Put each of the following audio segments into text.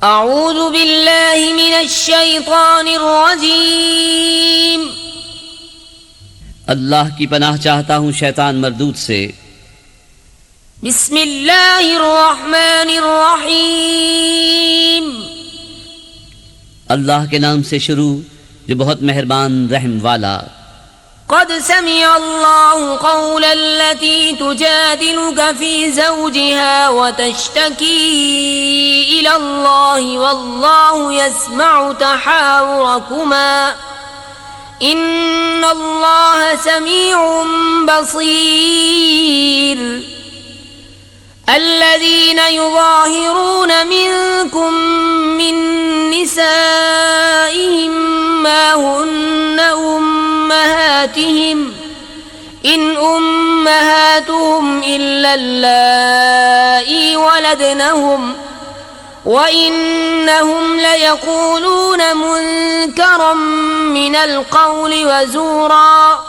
अऊज़ु बिल्लाहि मिनश शैतानिर रजीम। अल्लाह की पनाह चाहता हूँ शैतान मरदूद से। बिस्मिल्लाहिर रहमानिर रहीम। अल्लाह के नाम से शुरू जो बहुत मेहरबान रहम वाला। क़द समिअल्लाहु क़ौलल्लती तुजादिलुका फ़ी ज़ौजिहा व तश्तकी इलल्लाहि वल्लाहु यस्मअु तहावुरकुमा इन्नल्लाह समीउन बसीर। الذين يظاهرون منكم من نسائهم ما هن أمهاتهم إن أمهاتهم إلا اللائي ولدنهم وإنهم ليقولون منكرا من القول وزورا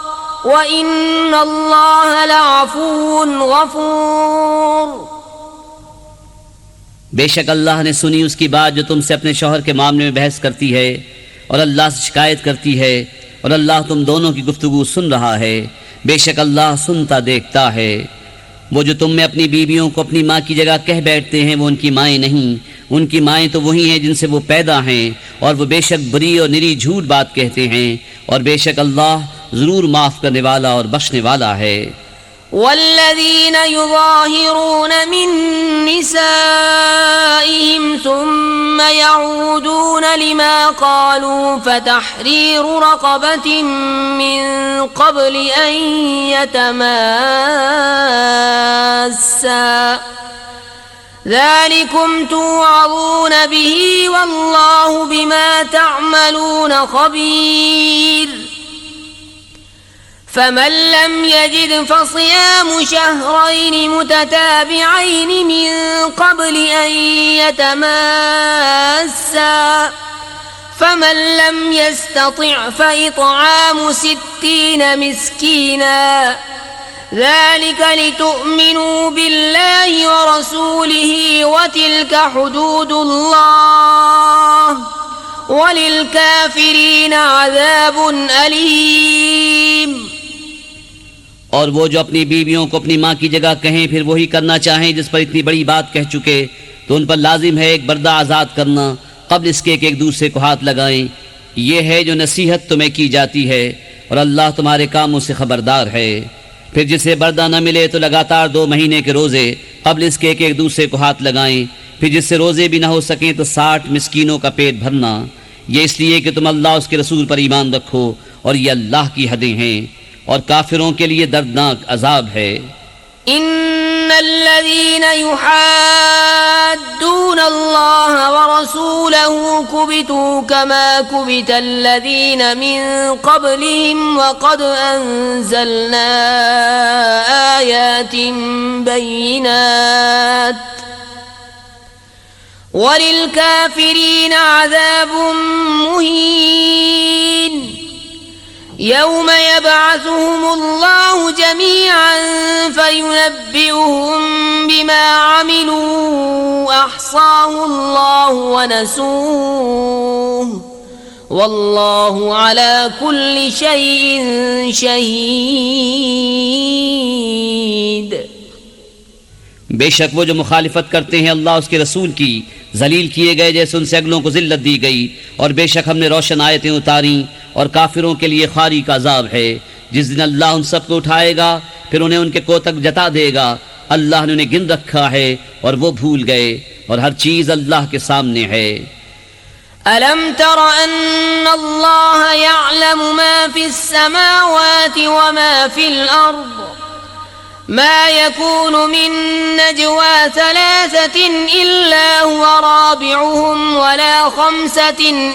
وإن الله لعفو غفور। बेशक अल्लाह ने सुनी उसकी बात जो तुमसे अपने शौहर के मामले में बहस करती है और अल्लाह से शिकायत करती है, और अल्लाह तुम दोनों की गुफ्तगू सुन रहा है। बेशक अल्लाह सुनता देखता है। वो जो तुम में अपनी बीवियों को अपनी माँ की जगह कह बैठते हैं वो उनकी माएँ नहीं, उनकी माएँ तो वही हैं जिनसे वो पैदा हैं, और वो बेशक बुरी और निरी झूठ बात कहते हैं, और बेशक अल्लाह जरूर माफ करने वाला और बख्शने वाला है। वल्लज़ीन युज़ाहिरून मिन निसाइहिम सुम्मा यऊदून लिमा क़ालू फ़तहरीरु रक़बतिन मिन क़ब्लि अन यतमास्सा ज़ालिकुम तुअज़ून बिही वल्लाहु बिमा तअमलून ख़बीर। فمن لم يجد فصيام شهرين متتابعين من قبل أن يتماسا فمن لم يستطع فإطعام 60 مسكينا ذلك لتؤمنوا بالله ورسوله وتلك حدود الله वलिलकाफिरीन अज़ाबुन अलीम। और वो जो अपनी बीवियों को अपनी माँ की जगह कहें फिर वही करना चाहें जिस पर इतनी बड़ी बात कह चुके, तो उन पर लाजिम है एक बर्दा आज़ाद करना कब्ल इसके कि एक दूसरे को हाथ लगाएं। ये है जो नसीहत तुम्हें की जाती है, और अल्लाह तुम्हारे कामों से खबरदार है। फिर जिसे बर्दा न मिले तो लगातार 2 महीने के रोज़े कब्ल इसके कि एक दूसरे को हाथ लगाएं। फिर जिससे रोज़े भी ना हो सकें तो 60 मिस्कीनों का पेट भरना। ये इसलिए कि तुम अल्लाह उसके रसूल पर ईमान रखो, और ये अल्लाह की हदें हैं, और काफिरों के लिए दर्दनाक अजाब है। इन्नल्लज़ीना युहाद्दून अल्लाह व रसूलहु कुबितू कमा कुबितल्लज़ीना मिन क़ब्लिहिम व क़द अंज़लना आयातिन बय्यिनात वलिलकाफिरीन अज़ाबुन मुहीन। यौम यबअसुहुमुल्लाहु जमीअन फयुनब्बिउहुम बिमा अमिलू अहसाहुल्लाहु व नसूह वल्लाहु अला कुल्लि शैइन शहीद। बेशक वो जो मुखालिफत करते हैं अल्लाह उसके रसूल की जलील किए गए जैसे उनसे अगलों को जिल्लत दी गई, और बेशक हमने रोशन आयतें उतारी, और काफिरों के लिए खारी का अजाब है। जिस दिन अल्लाह उन सबको उठाएगा फिर उन्हें उनके कोतक जता देगा। अल्लाह ने उन्हें गिन रखा है और वो भूल गए, और हर चीज अल्लाह के सामने है। अलम तर अन्नल्लाह यअलमु मा फिस्समावाति व मा फिल अर्द ما يكون من نجوى 3 إلا هو رابعهم ولا 5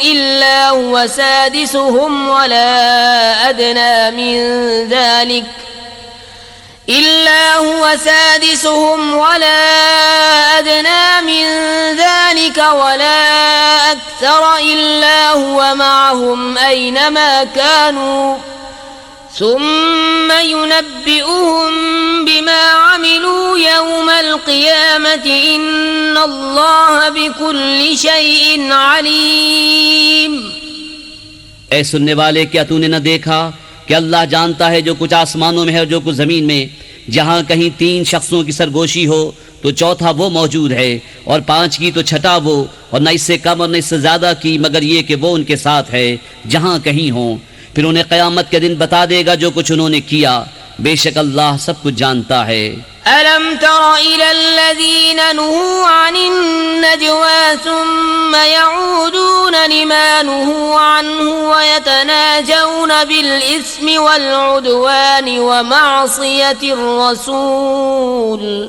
إلا هو سادسهم ولا أدنى من ذلك ولا أكثر إلا هو معهم أينما كانوا ثم ينبئهم بما عملوا يوم القيامة إن الله بكل شيء عليم. ऐ सुनने वाले, क्या तूने न देखा कि अल्लाह जानता है जो कुछ आसमानों में है और जो कुछ जमीन में. जहाँ कहीं 3 शख्सों की सरगोशी हो तो चौथा वो मौजूद है, और 5 की तो छठा वो, और न इससे कम और न इससे ज्यादा की, मगर ये कि वो उनके साथ है जहाँ कहीं हो. फिर उन्हें क़यामत के दिन बता देगा जो कुछ उन्होंने किया. बेशक अल्लाह सब कुछ जानता है. ألم تر إلى الذين نهوا عن النجوى ثم يعودون لما نهوا عنه ويتناجون بالإثم والعدوان ومعصية الرسول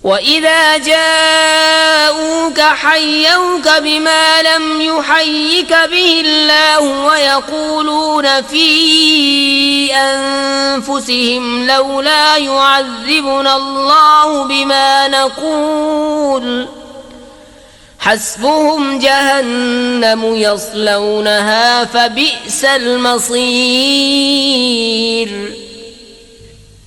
وإذا جاءوك حيوك بما لم يحيك به الله ويقولون في أنفسهم لولا يعذبنا الله بما نقول حسبهم جهنم يصلونها فبئس المصير.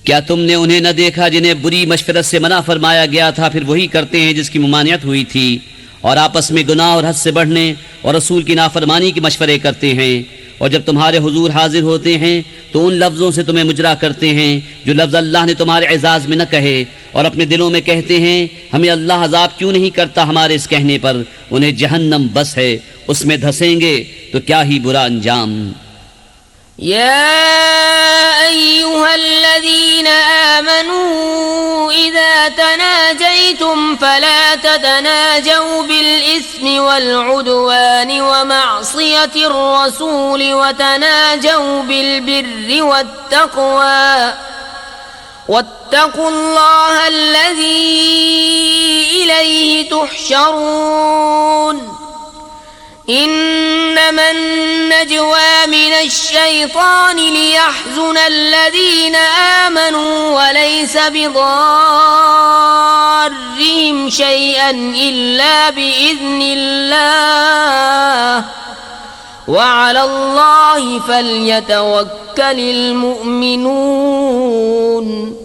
क्या तुमने उन्हें न देखा जिन्हें बुरी मशवरत से मना फरमाया गया था, फिर वही करते हैं जिसकी मुमानियत हुई थी, और आपस में गुनाह और हद से बढ़ने और रसूल की नाफरमानी के मशवरे करते हैं. और जब तुम्हारे हुजूर हाजिर होते हैं तो उन लफ्ज़ों से तुम्हें मुजरा करते हैं जो लफ्ज़ अल्लाह ने तुम्हारे एजाज़ में न कहे, और अपने दिलों में कहते हैं हमें अल्लाह अज़ाब क्यों नहीं करता हमारे इस कहने पर. उन्हें जहन्नम बस है, उसमें धंसेंगे तो क्या ही बुरा अंजाम. يا أيها الذين آمنوا إذا تناجيتم فلا تتناجوا بالإثم والعدوان ومعصية الرسول وتناجوا بالبر والتقوى واتقوا الله الذي إليه تحشرون. إنما النجوى من الشيطان ليحزن الذين آمنوا وليس بضارهم شيئا إلا بإذن الله وعلى الله فليتوكل المؤمنون.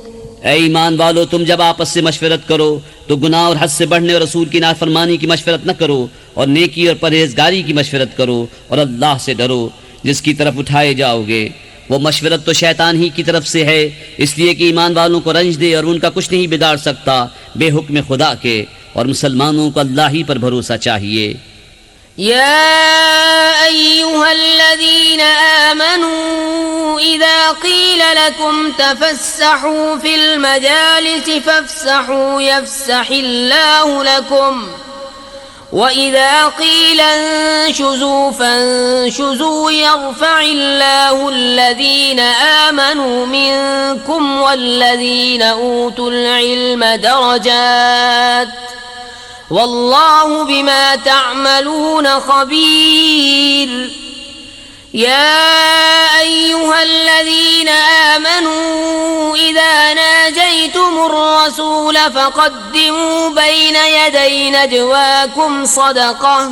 ऐ ईमान वालो, तुम जब आपस से मशवरत करो तो गुनाह और हद से बढ़ने और रसूल की नाफरमानी की मशवरत न करो, और नेकी और परहेजगारी की मशवरत करो, और अल्लाह से डरो जिसकी तरफ उठाए जाओगे. वो मशवरत तो शैतान ही की तरफ से है, इसलिए कि ईमान वालों को रंज दे, और उनका कुछ नहीं बिगाड़ सकता बेहुक्म खुदा के, और मुसलमानों को अल्लाह ही पर भरोसा चाहिए. يا أيها الذين آمنوا إذا قيل لكم تفسحوا في المجالس فافسحوا يفسح الله لكم وإذا قيل انشزوا فانشزوا يرفع الله الذين آمنوا منكم والذين أوتوا العلم درجات والله بما تعملون خبير. يا أيها الذين آمنوا إذا ناجيتم الرسول فقدموا بين يدي نجواكم صدقة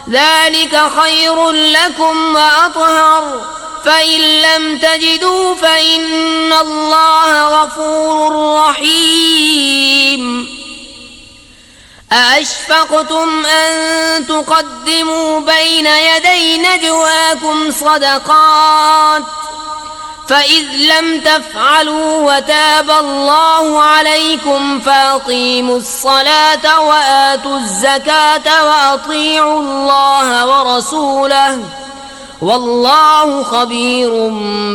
ذلك خير لكم وأطهر فإن لم تجدوا فإن الله غفور رحيم. أأشفقتم أن تقدموا بين يدي نجواكم صدقات فإذ لم تفعلوا وتاب الله عليكم فأقيموا الصلاة وآتوا الزكاة وأطيعوا الله ورسوله والله خبير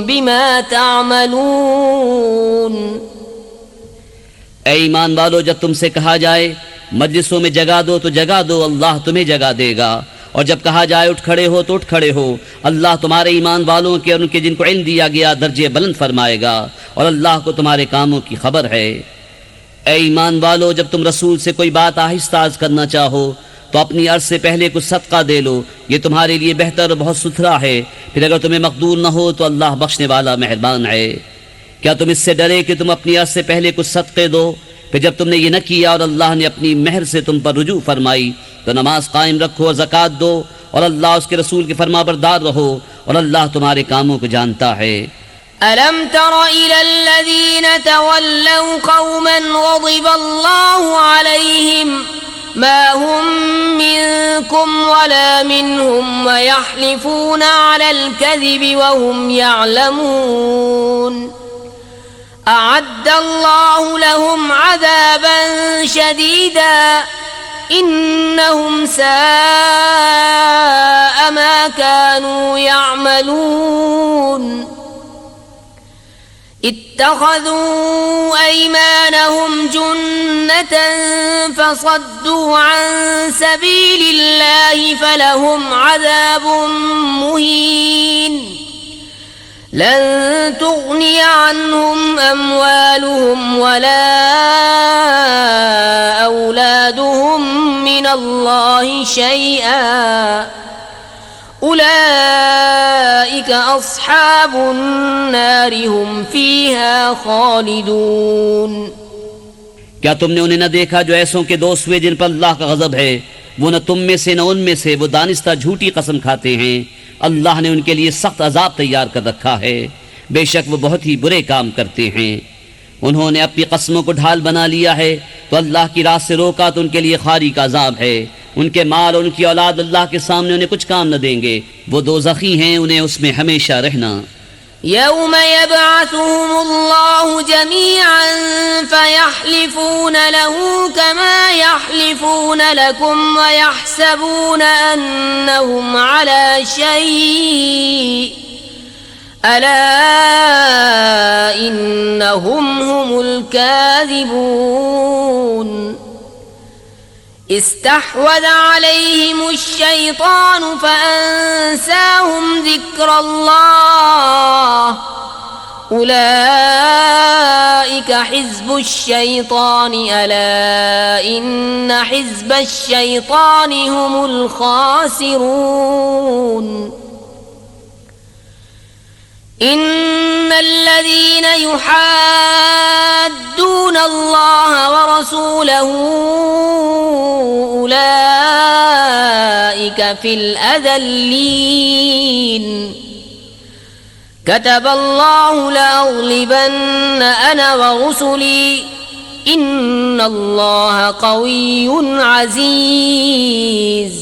بما تعملون. ऐ ईमान वालो, जब तुमसे कहा जाए मजलिसों में जगा दो तो जगा दो, अल्लाह तुम्हें जगा देगा, और जब कहा जाए उठ खड़े हो तो उठ खड़े हो, अल्लाह तुम्हारे ईमान वालों के और उनके जिनको इल्म दिया गया दर्जे बुलंद फरमाएगा, और अल्लाह को तुम्हारे कामों की खबर है. ऐ ईमान वालो, जब तुम रसूल से कोई बात आहिस्ता अर्ज करना चाहो तो अपनी अर्ज से पहले कुछ सदका दे लो, ये तुम्हारे लिए बेहतर और बहुत सुथरा है. फिर अगर तुम्हें मकदूर न हो तो अल्लाह बख्शने वाला मेहरबान है. क्या तुम इससे डरे कि तुम अपनी अर्ज से पहले कुछ सदके दो? फिर जब तुमने ये न किया और अल्लाह ने अपनी मेहर से तुम पर रुजू फरमाई तो नमाज कायम रखो और ज़कात दो, और अल्लाह उसके रसूल के फरमाबरदार रहो, और अल्लाह तुम्हारे कामों को जानता है। ألم تر إلى الذين تولوا قوما غضب الله عليهم ما هم منكم ولا منهم ويحلفون على الكذب وهم يعلمون أعد الله لهم عذابا شديدا إنهم ساء ما كانوا يعملون اتخذوا أيمانهم جنة فصدوا عن سبيل الله فلهم عذاب مهين لن تغني عنهم أموالهم ولا أولادهم من الله شيئا أولئك أصحاب النار هم فيها خالدون। क्या तुमने उन्हें न देखा जो ऐसों के दोस्त हुए जिन पर अल्लाह का गजब है? वो न तुम में से न उनमें से, वो दानिस्ता झूठी कसम खाते हैं। अल्लाह ने उनके लिए सख्त अजाब तैयार कर रखा है, बेशक वो बहुत ही बुरे काम करते हैं। उन्होंने अपनी कसमों को ढाल बना लिया है, तो अल्लाह की राह से रोका तो उनके लिए खारी का अजाब है। उनके माल और उनकी औलाद अल्लाह के सामने उन्हें कुछ काम न देंगे, वो दोज़खी हैं, उन्हें उसमें हमेशा रहना। यौम यबअसुहुमुल्लाहु जमीअन फयहलिफून लहू कमा यहलिफून लकुम वयहसबून अन्नहुम अला शै'इन अला इन्नहुम हुमुल काज़िबून। استحوذ عليهم الشيطان فأنساهم ذكر الله أولئك حزب الشيطان ألا إن حزب الشيطان هم الخاسرون إن الذين يحادون الله ورسوله أولئك في الأذلين كتب الله لأغلبن أنا ورسلي إن الله قوي عزيز।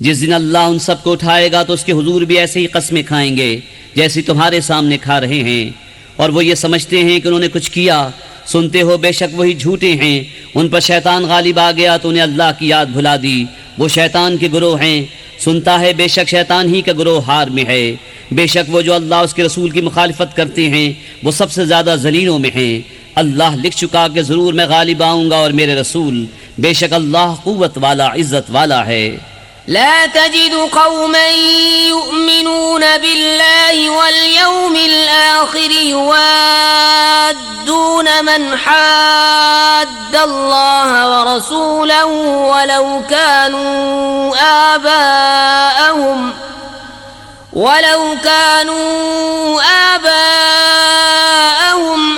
जिस दिन अल्लाह उन सबको उठाएगा तो उसके हुजूर भी ऐसे ही कस्में खाएंगे जैसी तुम्हारे सामने खा रहे हैं, और वो ये समझते हैं कि उन्होंने कुछ किया। सुनते हो बेशक वही झूठे हैं। उन पर शैतान गालिब आ गया तो उन्हें अल्लाह की याद भुला दी। वो शैतान के गुरोह हैं। सुनता है बेशक शैतान ही का गुरोह हार में है। बेशक वो जो अल्लाह उसके रसूल की मुखालिफत करते हैं वो सबसे ज्यादा जलीलों में हैं। अल्लाह लिख चुका कि जरूर मैं गालिब आऊंगा और मेरे रसूल, बेशक अल्लाह कुव्वत वाला इज्जत वाला है। لا تجد قوما يؤمنون بالله واليوم الآخر يوادون من حاد الله ورسوله ولو كانوا آباءهم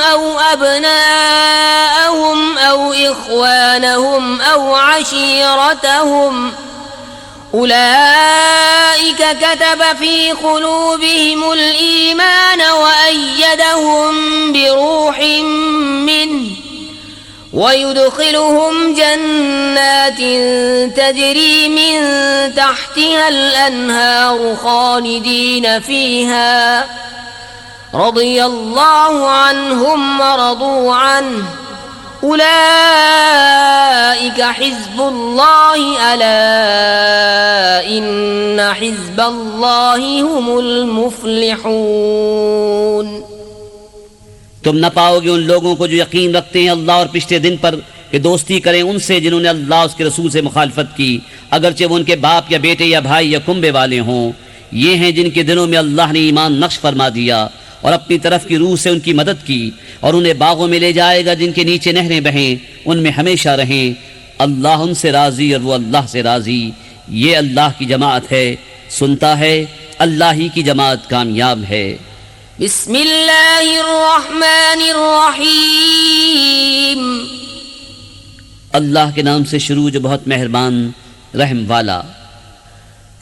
أو أبناءهم أو إخوانهم أو عشيرتهم أولئك كتب في قلوبهم الإيمان وأيدهم بروح منه ويدخلهم جنات تجري من تحتها الأنهار خالدين فيها رضي الله عنهم ورضوا عنه أولئك حزب الله ألا إن حزب الله هم المفلحون। तुम न पाओगे उन लोगों को जो यकीन रखते हैं अल्लाह और पिछले दिन पर कि दोस्ती करें उनसे जिन्होंने अल्लाह उसके रसूल से मुखालफत की, अगरचे वो उनके बाप या बेटे या भाई या कुंबे वाले हों। ये हैं जिनके दिलों में अल्लाह ने ईमान नक्श फरमा दिया और अपनी तरफ की रूह से उनकी मदद की, और उन्हें बागों में ले जाएगा जिनके नीचे नहरें बहें, उनमें हमेशा रहें। अल्लाह उनसे राजी और वो अल्लाह से राजी। ये अल्लाह की जमात है, सुनता है, अल्लाह ही की जमात कामयाब है। बिस्मिल्लाहिर्रहमानिर्रहीम। अल्लाह के नाम से शुरू जो बहुत मेहरबान रहम वाला।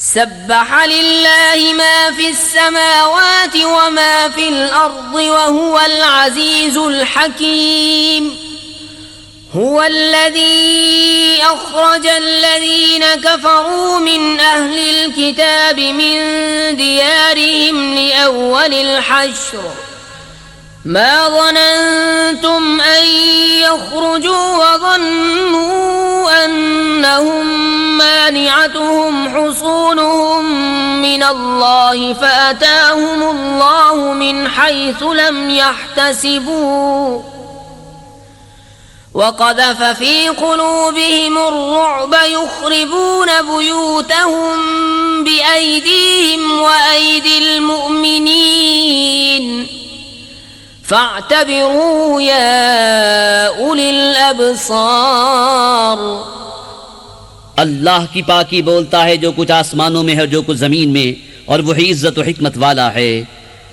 سبح لله ما في السماوات وما في الأرض وهو العزيز الحكيم هو الذي أخرج الذين كفروا من أهل الكتاب من ديارهم لأول الحشر ما ظننتم أن يخرجوا وظنوا أنهم مانعتهم حصونهم من الله فأتاهم الله من حيث لم يحتسبوا وقذف في قلوبهم الرعب يخربون بيوتهم بأيديهم وأيدي المؤمنين فاعتبروا يا أولي الأبصار अल्लाह की पाकी बोलता है जो कुछ आसमानों में है और जो कुछ जमीन में, और वही इज्जत और हिकमत वाला है।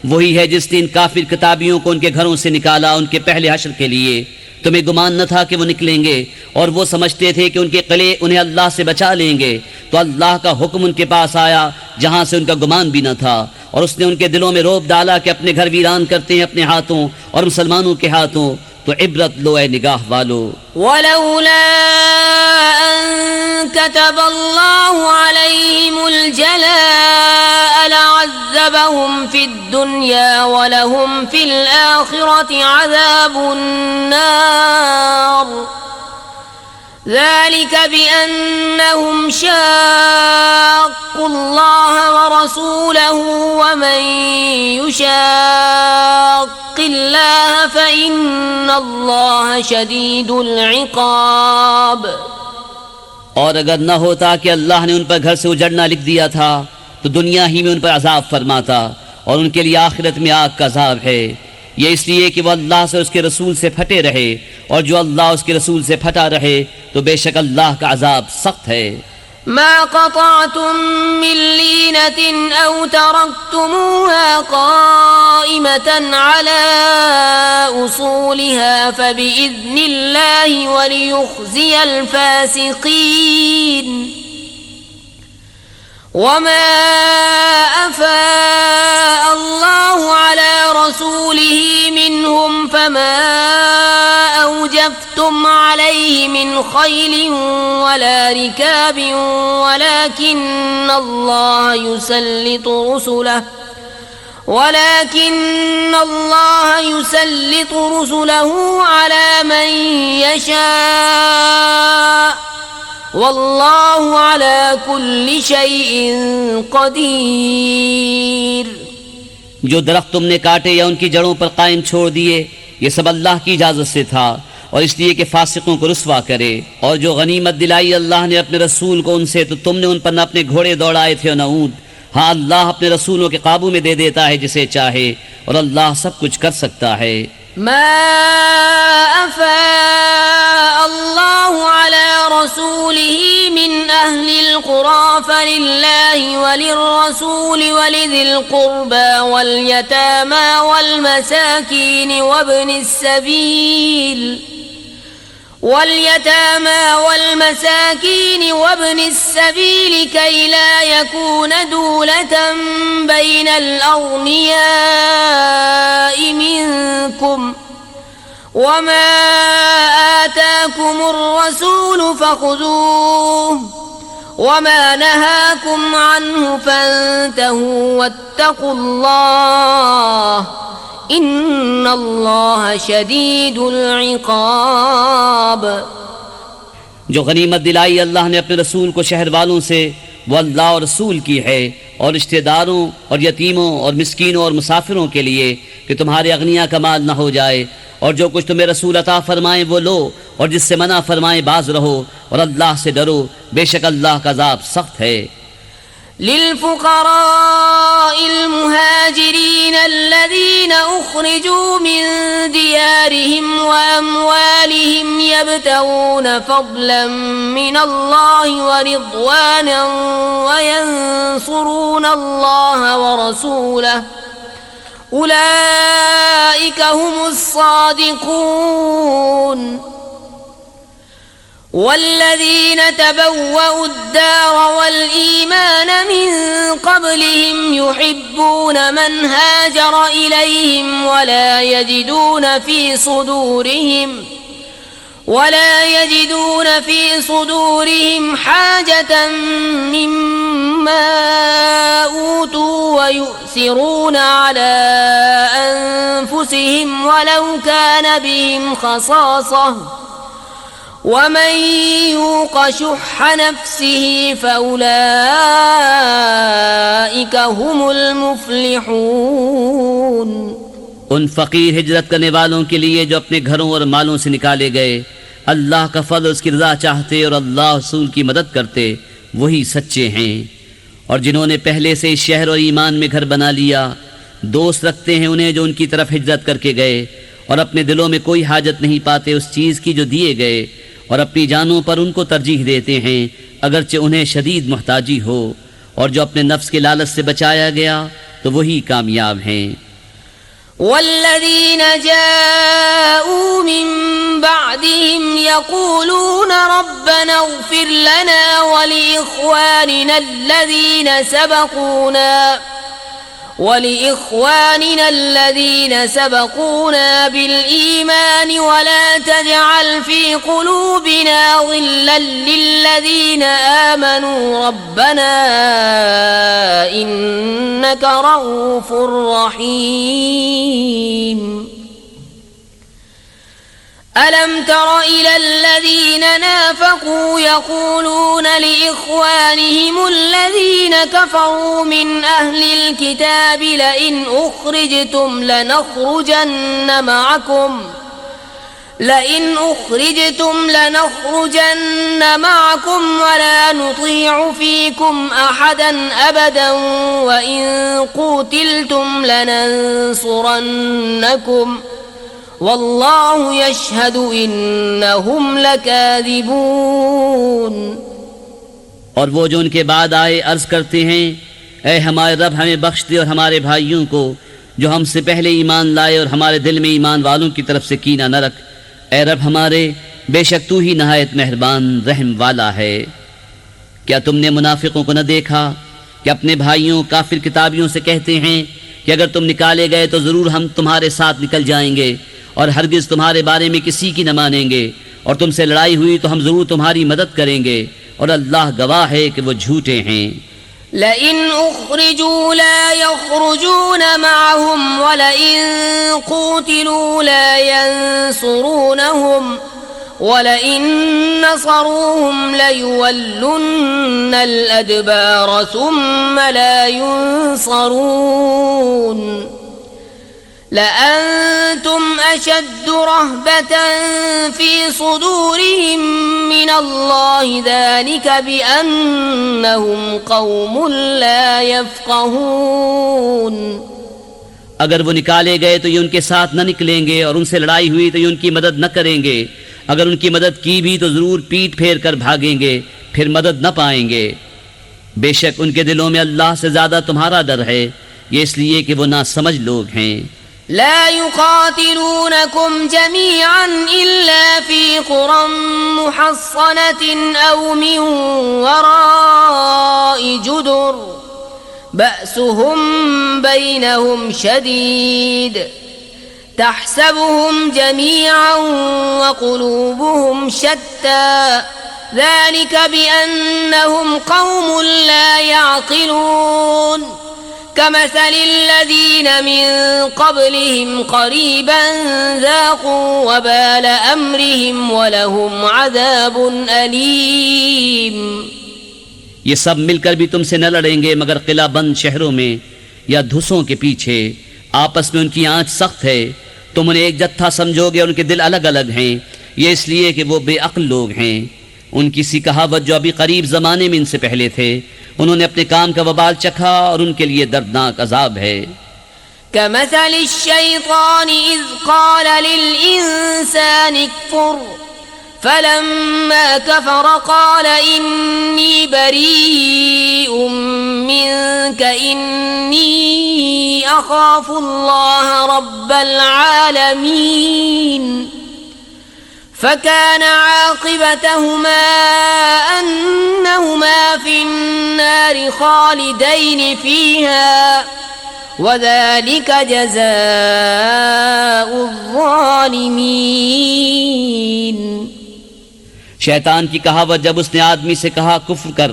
वही है जिसने इन काफिर किताबियों को उनके घरों से निकाला उनके पहले हश्र के लिए। तुम्हें गुमान न था कि वो निकलेंगे, और वो समझते थे कि उनके किले उन्हें अल्लाह से बचा लेंगे। तो अल्लाह का हुक्म उनके पास आया जहां से उनका गुमान भी न था, और उसने उनके दिलों में रौब डाला कि अपने घर वीरान करते हैं अपने हाथों और मुसलमानों के हाथों। तो इब्रत लो ए निगाह वालो। वलौला अन कतबल्लाहु अलैहिमुल जलाअ लअज़्ज़बहुम फिद्दुन्या वलहुम फिल आखिरति अज़ाबुन नार ذلك بأنهم شاقوا الله ورسوله ومن يشاق الله فإن الله شديد العقاب। और अगर न होता कि अल्लाह ने उन पर घर से उजड़ना लिख दिया था तो दुनिया ही में उन पर अजाब फरमाता, और उनके लिए आखिरत में आग का अजाब है। ये इसलिए कि वह अल्लाह से उसके रसूल से फटे रहे, और जो अल्लाह उसके रसूल से फटा रहे तो बेशक अल्लाह का अजाब सख्त है। ما قطعتم من لينة أو تركتموها قائمة على أصولها فبإذن الله وليخزي الفاسقين وما أفاء الله على رسوله منهم فما أوجفتم عليه من خيل ولا ركاب ولكن الله يسلط رسله على من يشاء والله على كل شيء قدير। जो दरख्त तुमने काटे या उनकी जड़ों पर कायम छोड़ दिए, ये सब अल्लाह की इजाजत से था, और इसलिए कि फासिकों को रुस्वा करे। और जो गनीमत दिलाई अल्लाह ने अपने रसूल को उनसे, तो तुमने उन पर न अपने घोड़े दौड़ाए थे और न ऊंट। हाँ, अल्लाह अपने रसूलों के काबू में दे देता है जिसे चाहे, और अल्लाह सब कुछ कर सकता है। ما أفاء الله على رسوله من أهل القرى فلله وللرسول ولذي القربى واليتامى والمساكين وابن السبيل كي لا يكون دولة بين الأغنياء منكم وما آتاكم الرسول فخذوه وما نهاكم عنه فانتهوا واتقوا الله إن الله شديد العقاب। जो गनीमत दिलाई अल्लाह ने अपने रसूल को शहर वालों से, वो अल्लाह और रसूल की है, और रिश्तेदारों और यतीमों और मिस्कीनों और मुसाफिरों के लिए कि तुम्हारे अगनिया का माल न हो जाए, और जो कुछ तुम्हें रसूल अता फरमाए वो लो, और जिससे मना फरमाए बाज रहो, और अल्लाह से डरो, बेशक अल्लाह का अज़ाब सख्त है। للفقراء المهاجرين الذين أخرجوا من ديارهم وأموالهم يبتغون فضلا من الله ورضوانا وينصرون الله ورسوله أولئك هم الصادقون। والذين تبوأوا الدار والإيمان من قبلهم يحبون من هاجر إليهم ولا يجدون في صدورهم حاجة مما أوتوا ويؤثرون على أنفسهم ولو كان بهم خصاصة ومن يوق شح نفسه فأولئك هم المفلحون। उन फकीर हिजरत करने वालों के लिए जो अपने घरों और मालों से निकाले गए अल्लाह का फल उसकी रज़ा चाहते और अल्लाह रसूल की मदद करते, वही सच्चे हैं। और जिन्होंने पहले से इस शहर और ईमान में घर बना लिया, दोस्त रखते हैं उन्हें जो उनकी तरफ हिजरत करके गए और अपने दिलों में कोई हाजत नहीं पाते उस चीज़ की जो दिए गए, और अपनी जानों पर उनको तरजीह देते हैं अगरचे उन्हें शदीद मुहताजी हो। और जो अपने नफ्स के लालच से बचाया गया तो वही कामयाब हैं। والذين جاءوا من بعدهم يقولون ربنا اغفر لنا ولإخواننا الذين سبقونا بالإيمان ولا تجعل في قلوبنا غلا للذين آمنوا ربنا إنك رؤوف رحيم। ألم تر إلى الذين نافقوا يقولون لإخوانهم الذين كفروا من أهل الكتاب لئن أخرجتم لنخرجن معكم ولا نطيع فيكم أحدا أبدا وإن قوتلتم لننصرنكم والله يشهد إنهم لكاذبون। और वो जो उनके बाद आए अर्ज करते हैं, ऐ हमारे रब हमें बख्श दे और हमारे भाइयों को जो हमसे पहले ईमान लाए और हमारे दिल में ईमान वालों की तरफ से कीना न रख। ऐ रब हमारे, बेशक तू ही नहायत मेहरबान रहम वाला है। क्या तुमने मुनाफिकों को न देखा कि अपने भाइयों काफिर किताबियों से कहते हैं कि अगर तुम निकाले गए तो ज़रूर हम तुम्हारे साथ निकल जाएंगे और हरगिज़ तुम्हारे बारे में किसी की न मानेंगे, और तुमसे लड़ाई हुई तो हम ज़रूर तुम्हारी मदद करेंगे और अल्लाह गवाह है कि वो झूठे हैं। लइन उख्रिजू ला यख्रुजून माअहुम वलइन क़ूतिलू ला यंसुरूनहुम वलइन नसरूहुम लयुवल्लुन्नल अदबार सुम्मा ला युनसरून लअंतुम अशद्दु रहबतन फी सुदूरिहिम मिनल्लाहि ज़ालिका बिअन्नहुम क़ौमुन ला यफ़क़हून। अगर वो निकाले गए तो ये उनके साथ न निकलेंगे और उनसे लड़ाई हुई तो ये उनकी मदद न करेंगे। अगर उनकी मदद की भी तो ज़रूर पीठ फेर कर भागेंगे, फिर मदद न पाएंगे। बेशक उनके दिलों में अल्लाह से ज़्यादा तुम्हारा डर है, ये इसलिए कि वो नासमझ लोग हैं। لا يقاتلونكم جميعا إلا في قرى محصنة أو من وراء جدر بأسهم بينهم شديد تحسبهم جميعا وقلوبهم شتى ذلك بأنهم قوم لا يعقلون كمثل الذين من قبلهم قريبا ذاقوا وبال أمرهم ولهم عذاب أليم। ये सब मिलकर भी तुमसे न लड़ेंगे मगर किला बंद शहरों में या धुसों के पीछे। आपस में उनकी आंच सख्त है, तुम उन्हें एक जत्था समझोगे और उनके दिल अलग अलग हैं। ये इसलिए कि वो बेअक्ल लोग हैं। उनकी सी कहावत जो अभी करीब ज़माने में इनसे पहले थे, उन्होंने अपने काम का वबाल चखा और उनके लिए दर्दनाक अजाब है। कमसलिश शैतान इज़ क़ाल लिल इंसानि कफ़ुर फलम्मा कफ़र क़ाल इन्नी बरीउम मिनक इन्नी अख़ाफ़ुल्लाह रब्बल आलमीन فكان عاقبتهما أنهما في النار خالدين فيها وذلك جزاء الظالمين। शैतान की कहावत जब उसने आदमी से कहा कुफ्र कर,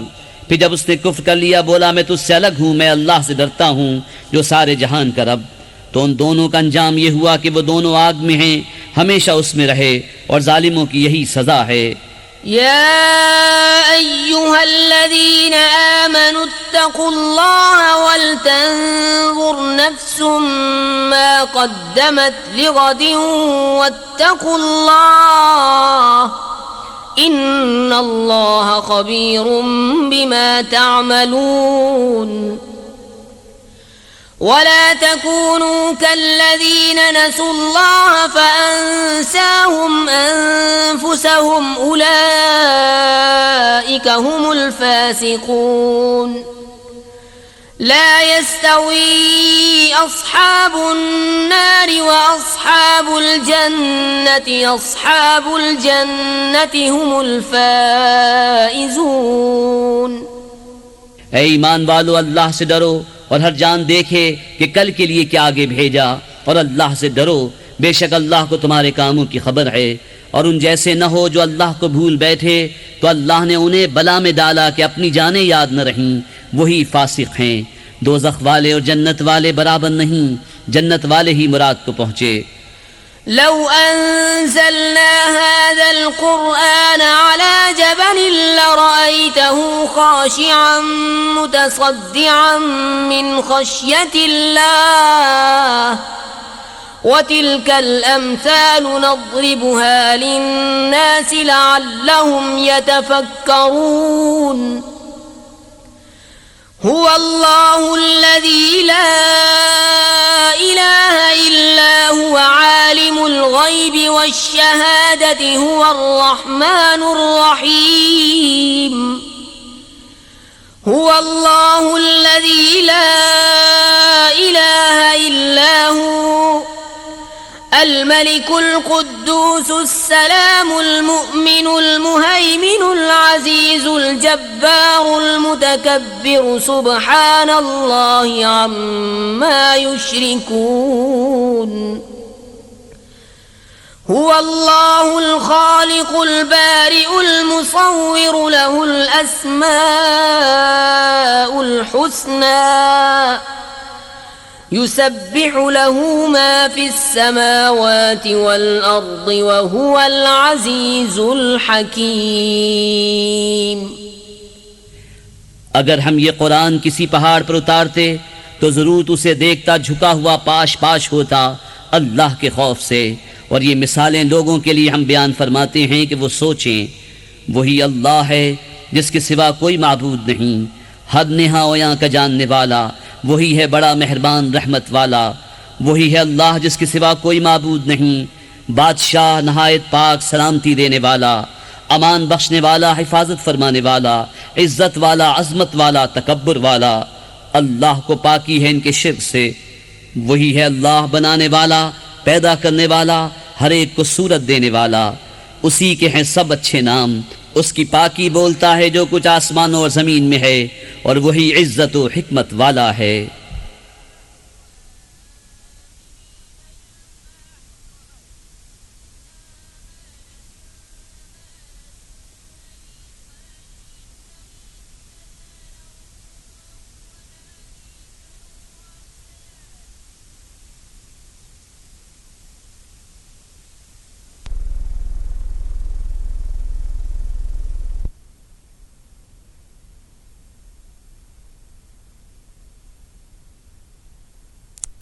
फिर जब उसने कुफ्र कर लिया बोला मैं तुझसे अलग हूँ, मैं अल्लाह से डरता हूँ जो सारे जहान का रब, तो उन दोनों का अंजाम ये हुआ कि वो दोनों आग में हैं, हमेशा उसमें रहे और जालिमों की यही सजा है। या अय्युहल्लज़ीन आमनु इत्तक़ुल्लाह वलतंज़ुर नफ्सुम मा क़द्दमत लिग़दिन वत्तक़ुल्लाह इन्नल्लाह ख़बीरुम बिमा तअमलून। ولا تكونوا كالذين نسوا الله فأنساهم أنفسهم أولئك هم الفاسقون لا يستوي أصحاب النار وأصحاب الجنة أصحاب الجنة هم الفائزون। ऐ ईमान वालो अल्लाह से डरो और हर जान देखे कि कल के लिए क्या आगे भेजा, और अल्लाह से डरो, बेशक अल्लाह को तुम्हारे कामों की खबर है। और उन जैसे न हो जो अल्लाह को भूल बैठे, तो अल्लाह ने उन्हें बला में डाला कि अपनी जानें याद न रहीं, वही फासिक हैं। दोज़ख वाले और जन्नत वाले बराबर नहीं, जन्नत वाले ही मुराद को पहुँचे। लौ अंज़लना हाज़ल क़ुरआन अला जबलिन लरअयतहु ख़ाशिअन मुतसद्दिअन मिन ख़श्यतिल्लाह वतिल्कल अम्सालु नज़रिबुहा लिन्नासि लअल्लहुम यतफ़क्करून। हुवल्लाहुल्लज़ी ला इलाहा इल्ला हुवा आलिमुल ग़ैबि वश्शहादति हुवर रहमानुर रहीम। हुवल्लाहुल्लज़ी ला इलाहा इल्ला हु الملك القدوس السلام المؤمن المهيمن العزيز الجبار المتكبر سبحان الله عما يشركون। هو الله الخالق البارئ المصور له الأسماء الحسنى يسبح له ما في السماوات والأرض وهو العزيز الحكيم। अगर हम ये कुरान किसी पहाड़ पर उतारते तो जरूर उसे देखता झुका हुआ पाश पाश होता अल्लाह के खौफ से। और ये मिसालें लोगों के लिए हम बयान फरमाते हैं कि वो सोचें, वही अल्लाह है जिसके सिवा कोई माबूद नहीं, हद निहाओयां का जानने वाला, वही है बड़ा मेहरबान रहमत वाला। वही है अल्लाह जिसके सिवा कोई माबूद नहीं, बादशाह नहायत पाक सलामती देने वाला, अमान बख्शने वाला, हिफाजत फरमाने वाला, इज्जत वाला, अजमत वाला, तकब्बुर वाला। अल्लाह को पाकी है इनके शिर्क से। वही है अल्लाह बनाने वाला, पैदा करने वाला, हर एक को सूरत देने वाला। उसी के हैं सब अच्छे नाम। उसकी पाकी बोलता है जो कुछ आसमानों और ज़मीन में है, और वही इज्जत व हिकमत वाला है।